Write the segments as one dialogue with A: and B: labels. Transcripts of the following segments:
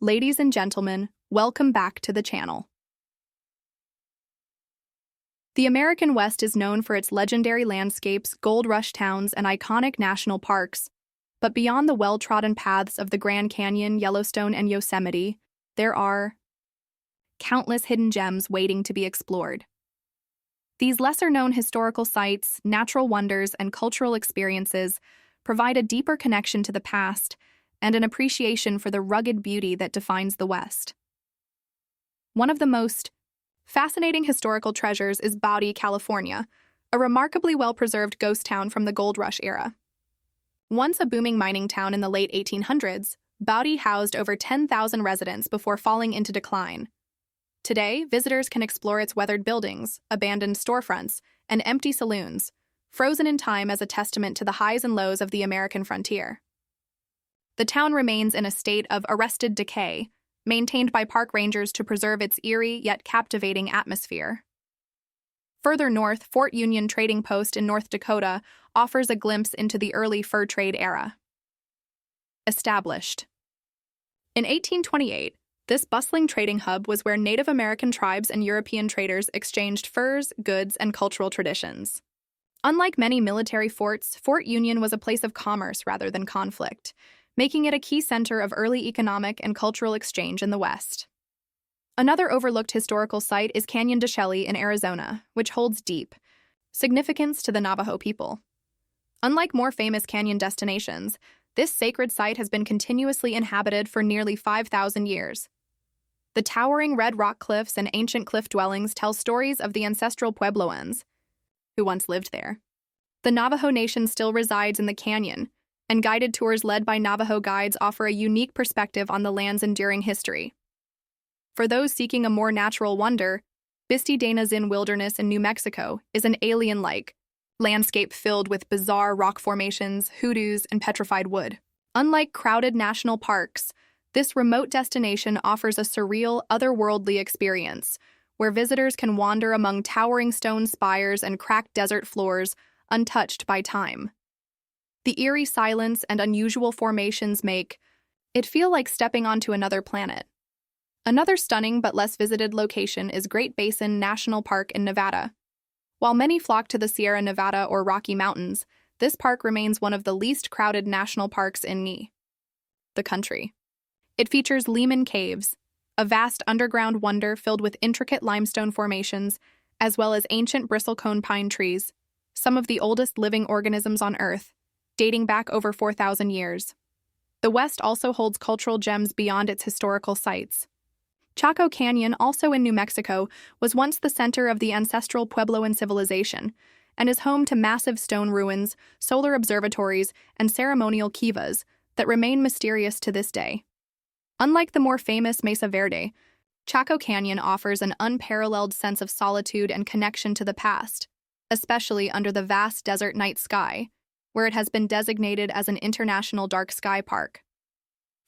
A: Ladies and gentlemen, welcome back to the channel. The American West is known for its legendary landscapes, gold rush towns, and iconic national parks. But beyond the well-trodden paths of the Grand Canyon, Yellowstone, and Yosemite, there are countless hidden gems waiting to be explored. These lesser-known historical sites, natural wonders, and cultural experiences provide a deeper connection to the past and an appreciation for the rugged beauty that defines the West. One of the most fascinating historical treasures is Bowdy, California, a remarkably well-preserved ghost town from the Gold Rush era. Once a booming mining town in the late 1800s, Bowdy housed over 10,000 residents before falling into decline. Today, visitors can explore its weathered buildings, abandoned storefronts, and empty saloons, frozen in time as a testament to the highs and lows of the American frontier. The town remains in a state of arrested decay, maintained by park rangers to preserve its eerie yet captivating atmosphere. Further north, Fort Union Trading Post in North Dakota offers a glimpse into the early fur trade era. Established in 1828, this bustling trading hub was where Native American tribes and European traders exchanged furs, goods, and cultural traditions. Unlike many military forts, Fort Union was a place of commerce rather than conflict, making it a key center of early economic and cultural exchange in the West. Another overlooked historical site is Canyon de Chelly in Arizona, which holds deep significance to the Navajo people. Unlike more famous canyon destinations, this sacred site has been continuously inhabited for nearly 5,000 years. The towering red rock cliffs and ancient cliff dwellings tell stories of the ancestral Puebloans who once lived there. The Navajo Nation still resides in the canyon, and guided tours led by Navajo guides offer a unique perspective on the land's enduring history. For those seeking a more natural wonder, Bisti de Nazin Wilderness in New Mexico is an alien-like landscape filled with bizarre rock formations, hoodoos, and petrified wood. Unlike crowded national parks, this remote destination offers a surreal, otherworldly experience, where visitors can wander among towering stone spires and cracked desert floors untouched by time. The eerie silence and unusual formations make it feel like stepping onto another planet. Another stunning but less visited location is Great Basin National Park in Nevada. While many flock to the Sierra Nevada or Rocky Mountains, this park remains one of the least crowded national parks in the country. It features Lehman Caves, a vast underground wonder filled with intricate limestone formations, as well as ancient bristlecone pine trees, some of the oldest living organisms on Earth, dating back over 4,000 years. The West also holds cultural gems beyond its historical sites. Chaco Canyon, also in New Mexico, was once the center of the ancestral Puebloan civilization and is home to massive stone ruins, solar observatories, and ceremonial kivas that remain mysterious to this day. Unlike the more famous Mesa Verde, Chaco Canyon offers an unparalleled sense of solitude and connection to the past, especially under the vast desert night sky, where it has been designated as an international dark sky park.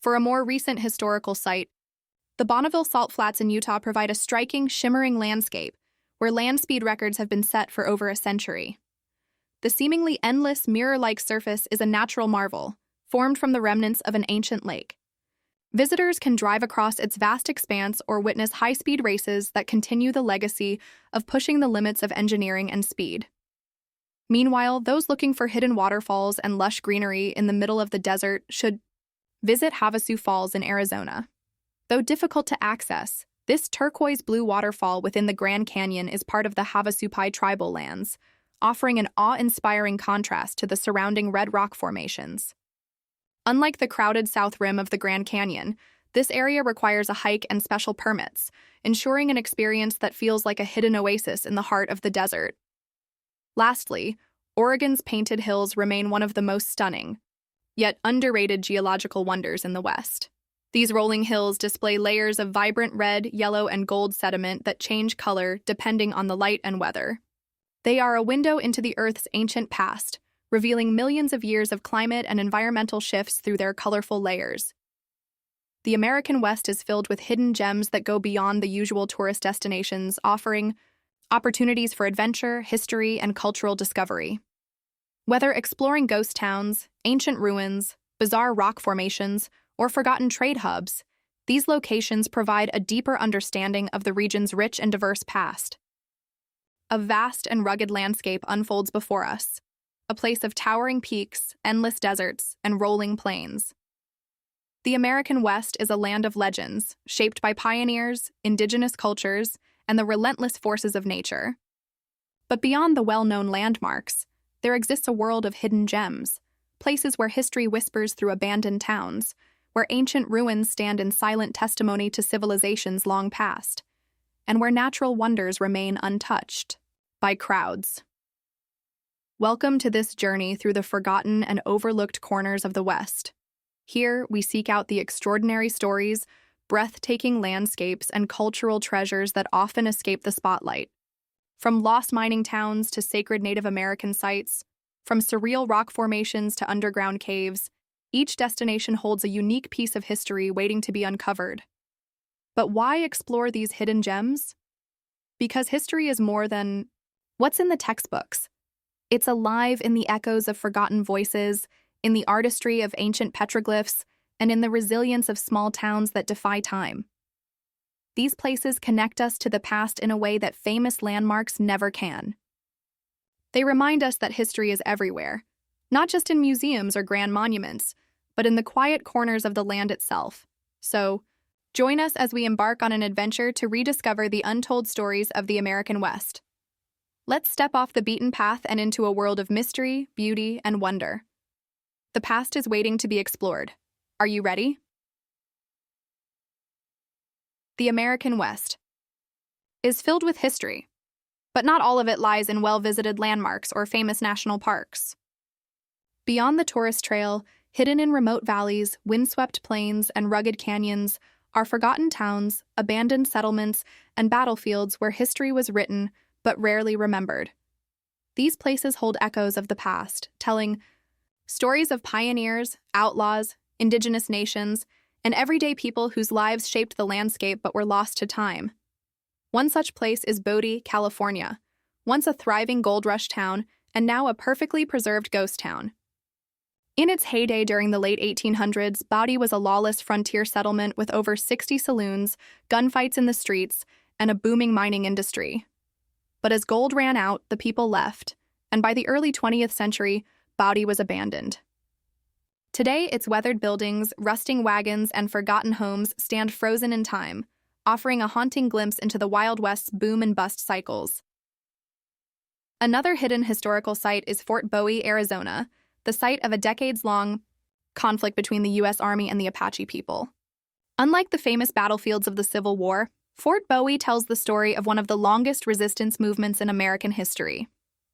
A: For a more recent historical site, the Bonneville Salt Flats in Utah provide a striking, shimmering landscape where land speed records have been set for over a century. The seemingly endless, mirror-like surface is a natural marvel, formed from the remnants of an ancient lake. Visitors can drive across its vast expanse or witness high-speed races that continue the legacy of pushing the limits of engineering and speed. Meanwhile, those looking for hidden waterfalls and lush greenery in the middle of the desert should visit Havasu Falls in Arizona. Though difficult to access, this turquoise-blue waterfall within the Grand Canyon is part of the Havasupai tribal lands, offering an awe-inspiring contrast to the surrounding red rock formations. Unlike the crowded south rim of the Grand Canyon, this area requires a hike and special permits, ensuring an experience that feels like a hidden oasis in the heart of the desert. Lastly, Oregon's Painted Hills remain one of the most stunning, yet underrated geological wonders in the West. These rolling hills display layers of vibrant red, yellow, and gold sediment that change color depending on the light and weather. They are a window into the Earth's ancient past, revealing millions of years of climate and environmental shifts through their colorful layers. The American West is filled with hidden gems that go beyond the usual tourist destinations, offering opportunities for adventure, history, and cultural discovery. Whether exploring ghost towns, ancient ruins, bizarre rock formations, or forgotten trade hubs, These locations provide a deeper understanding of the region's rich and diverse past. A vast and rugged landscape unfolds before us, a place of towering peaks, endless deserts, and rolling plains. The American West is a land of legends, shaped by pioneers, indigenous cultures, and the relentless forces of nature. But beyond the well-known landmarks, there exists a world of hidden gems, places where history whispers through abandoned towns, where ancient ruins stand in silent testimony to civilizations long past, and where natural wonders remain untouched by crowds. Welcome to this journey through the forgotten and overlooked corners of the West. Here, we seek out the extraordinary stories, breathtaking landscapes, and cultural treasures that often escape the spotlight. From lost mining towns to sacred Native American sites, from surreal rock formations to underground caves, each destination holds a unique piece of history waiting to be uncovered. But why explore these hidden gems? Because history is more than what's in the textbooks. It's alive in the echoes of forgotten voices, in the artistry of ancient petroglyphs, and in the resilience of small towns that defy time. These places connect us to the past in a way that famous landmarks never can. They remind us that history is everywhere, not just in museums or grand monuments, but in the quiet corners of the land itself. So, join us as we embark on an adventure to rediscover the untold stories of the American West. Let's step off the beaten path and into a world of mystery, beauty, and wonder. The past is waiting to be explored. Are you ready? The American West is filled with history, but not all of it lies in well-visited landmarks or famous national parks. Beyond the tourist trail, hidden in remote valleys, windswept plains, and rugged canyons, are forgotten towns, abandoned settlements, and battlefields where history was written but rarely remembered. These places hold echoes of the past, telling stories of pioneers, outlaws, indigenous nations, and everyday people whose lives shaped the landscape but were lost to time. One such place is Bodie, California, once a thriving gold rush town and now a perfectly preserved ghost town. In its heyday during the late 1800s, Bodie was a lawless frontier settlement with over 60 saloons, gunfights in the streets, and a booming mining industry. But as gold ran out, the people left, and by the early 20th century, Bodie was abandoned. Today, its weathered buildings, rusting wagons, and forgotten homes stand frozen in time, offering a haunting glimpse into the Wild West's boom and bust cycles. Another hidden historical site is Fort Bowie, Arizona, the site of a decades-long conflict between the U.S. Army and the Apache people. Unlike the famous battlefields of the Civil War, Fort Bowie tells the story of one of the longest resistance movements in American history.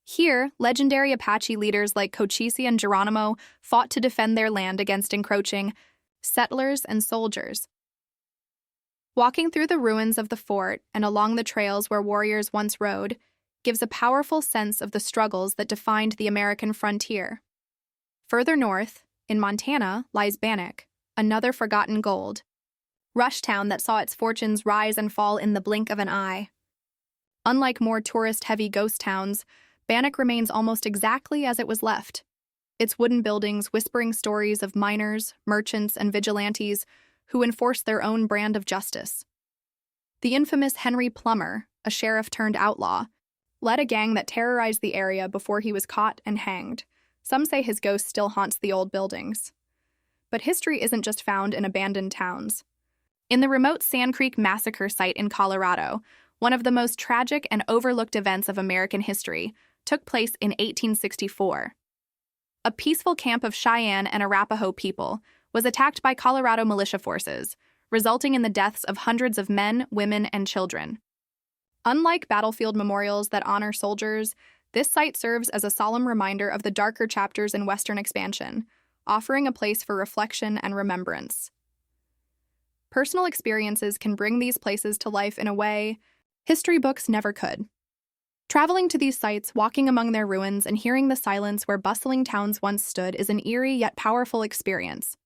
A: Here, legendary Apache leaders like Cochise and Geronimo fought to defend their land against encroaching settlers and soldiers. Walking through the ruins of the fort and along the trails where warriors once rode gives a powerful sense of the struggles that defined the American frontier. Further north, in Montana, lies Bannack, another forgotten gold rush town that saw its fortunes rise and fall in the blink of an eye. Unlike more tourist-heavy ghost towns, Bannack remains almost exactly as it was left, its wooden buildings whispering stories of miners, merchants, and vigilantes who enforced their own brand of justice. The infamous Henry Plummer, a sheriff turned outlaw, led a gang that terrorized the area before he was caught and hanged. Some say his ghost still haunts the old buildings. But history isn't just found in abandoned towns. In the remote Sand Creek Massacre site in Colorado, one of the most tragic and overlooked events of American history took place in 1864. A peaceful camp of Cheyenne and Arapaho people was attacked by Colorado militia forces, resulting in the deaths of hundreds of men, women, and children. Unlike battlefield memorials that honor soldiers, this site serves as a solemn reminder of the darker chapters in Western expansion, offering a place for reflection and remembrance. Personal experiences can bring these places to life in a way history books never could. Traveling to these sites, walking among their ruins, and hearing the silence where bustling towns once stood is an eerie yet powerful experience.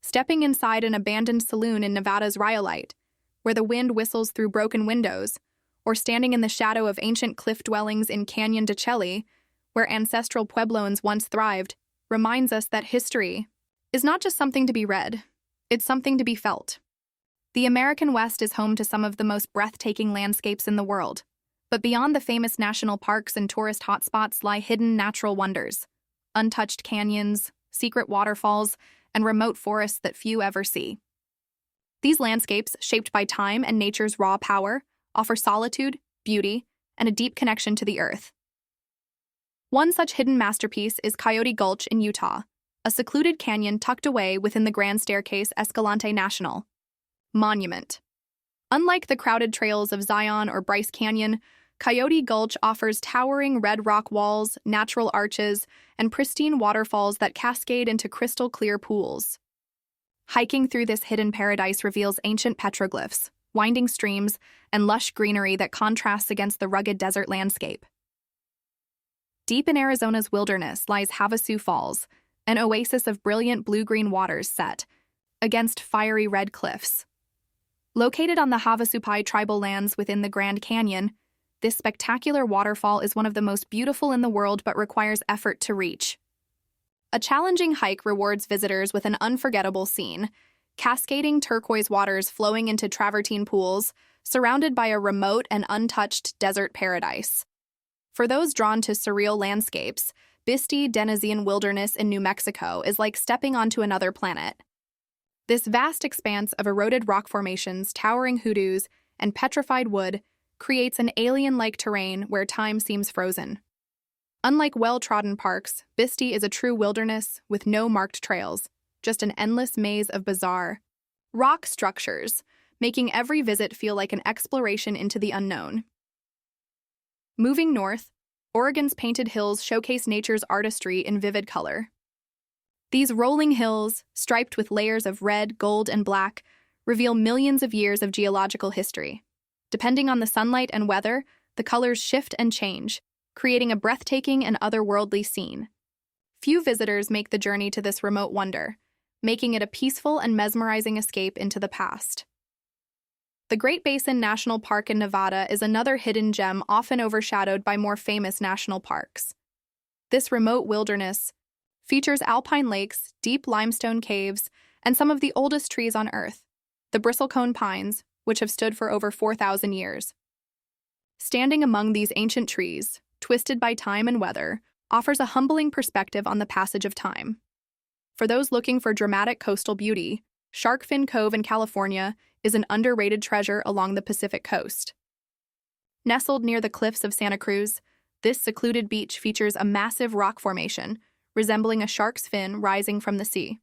A: Stepping inside an abandoned saloon in Nevada's Rhyolite, where the wind whistles through broken windows, or standing in the shadow of ancient cliff dwellings in Canyon de Chelly, where ancestral Puebloans once thrived, reminds us that history is not just something to be read, it's something to be felt. The American West is home to some of the most breathtaking landscapes in the world. But beyond the famous national parks and tourist hotspots lie hidden natural wonders, untouched canyons, secret waterfalls, and remote forests that few ever see. These landscapes, shaped by time and nature's raw power, offer solitude, beauty, and a deep connection to the earth. One such hidden masterpiece is Coyote Gulch in Utah, a secluded canyon tucked away within the Grand Staircase Escalante National Monument. Unlike the crowded trails of Zion or Bryce Canyon, Coyote Gulch offers towering red rock walls, natural arches, and pristine waterfalls that cascade into crystal-clear pools. Hiking through this hidden paradise reveals ancient petroglyphs, winding streams, and lush greenery that contrasts against the rugged desert landscape. Deep in Arizona's wilderness lies Havasu Falls, an oasis of brilliant blue-green waters set against fiery red cliffs. Located on the Havasupai tribal lands within the Grand Canyon, this spectacular waterfall is one of the most beautiful in the world but requires effort to reach. A challenging hike rewards visitors with an unforgettable scene, cascading turquoise waters flowing into travertine pools, surrounded by a remote and untouched desert paradise. For those drawn to surreal landscapes, Bisty Denizian Wilderness in New Mexico is like stepping onto another planet. This vast expanse of eroded rock formations, towering hoodoos, and petrified wood creates an alien-like terrain where time seems frozen. Unlike well-trodden parks, Bisty is a true wilderness with no marked trails, just an endless maze of bizarre rock structures, making every visit feel like an exploration into the unknown. Moving north, Oregon's painted hills showcase nature's artistry in vivid color. These rolling hills, striped with layers of red, gold, and black, reveal millions of years of geological history. Depending on the sunlight and weather, the colors shift and change, creating a breathtaking and otherworldly scene. Few visitors make the journey to this remote wonder, making it a peaceful and mesmerizing escape into the past. The Great Basin National Park in Nevada is another hidden gem often overshadowed by more famous national parks. This remote wilderness features alpine lakes, deep limestone caves, and some of the oldest trees on Earth, the bristlecone pines, which have stood for over 4,000 years. Standing among these ancient trees, twisted by time and weather, offers a humbling perspective on the passage of time. For those looking for dramatic coastal beauty, Shark Fin Cove in California is an underrated treasure along the Pacific coast. Nestled near the cliffs of Santa Cruz, this secluded beach features a massive rock formation resembling a shark's fin rising from the sea.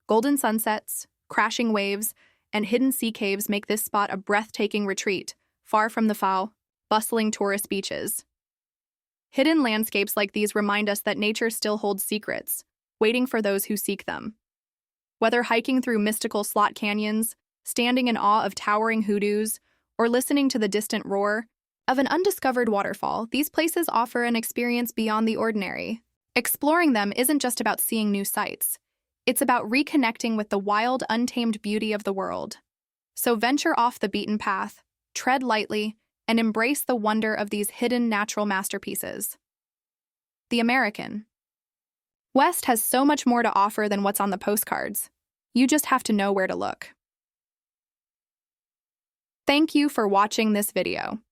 A: Golden sunsets, crashing waves, and hidden sea caves make this spot a breathtaking retreat, far from the foul, bustling tourist beaches. Hidden landscapes like these remind us that nature still holds secrets, waiting for those who seek them. Whether hiking through mystical slot canyons, standing in awe of towering hoodoos, or listening to the distant roar of an undiscovered waterfall, these places offer an experience beyond the ordinary. Exploring them isn't just about seeing new sights. It's about reconnecting with the wild, untamed beauty of the world. So venture off the beaten path, tread lightly, and embrace the wonder of these hidden natural masterpieces. The American West has so much more to offer than what's on the postcards. You just have to know where to look. Thank you for watching this video.